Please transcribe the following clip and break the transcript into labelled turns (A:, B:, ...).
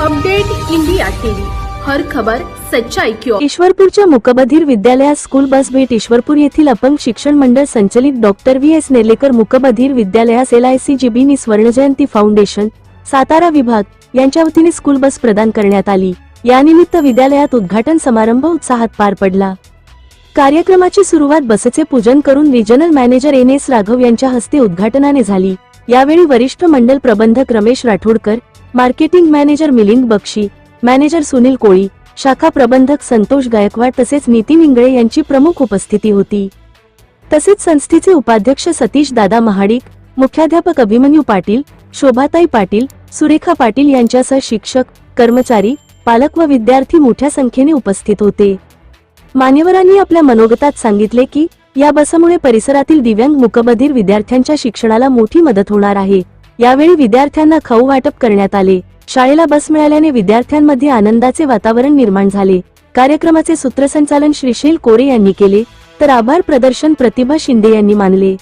A: Update India TV, हर खबर सच्चाई की ओर।
B: ईश्वरपूरच्या मुकबधीर विद्यालयात स्कूल बस भेट। ईश्वरपूर येथील अपंग शिक्षण मंडळ संचलित डॉक्टर व्ही एस नेर्लेकर मुकबधीर विद्यालयास LICGB स्वर्णजयंती फाउंडेशन सातारा विभाग यांच्या वतीने स्कूल बस प्रदान करण्यात आली। यानिमित्त विद्यालयात उद्घाटन समारंभ उत्साहात पार पडला। कार्यक्रमाची सुरुवात बसचे पूजन करून रिजनल मॅनेजर NS राघव यांच्या हस्ते उद्घाटनाने झाली। यावेळी वरिष्ठ मंडल प्रबंधक Ramesh Rathodkar, marketing manager Milind Bakshi, manager Sunil Koli, शाखा प्रबंधक संतोष गायकवाड तसेच नितीन इंगळे यांची प्रमुख उपस्थिती होती। तसेच संस्थेचे उपाध्यक्ष सतीश दादा महाडिक, मुख्याध्यापक अभिमन्यू पाटील, शोभाताई पाटील, सुरेखा पाटील यांच्यासह शिक्षक, कर्मचारी, पालक व विद्यार्थी मोठ्या संख्येने उपस्थित होते। मान्यवरांनी आपल्या मनोगतात सांगितले की या बसमुळे परिसरातील दिव्यांग मुकबधीर विद्यार्थ्यांच्या शिक्षणाला मोठी मदत होणार आहे। यावेळी विद्यार्थ्यांना खाऊ वाटप करण्यात आले। शाळेला बस मिळाल्याने विद्यार्थ्यांमध्ये आनंदाचे वातावरण निर्माण झाले। कार्यक्रमाचे सूत्रसंचालन श्रीशैल कोरे यांनी केले, तर आभार प्रदर्शन प्रतिभा शिंदे यांनी मानले।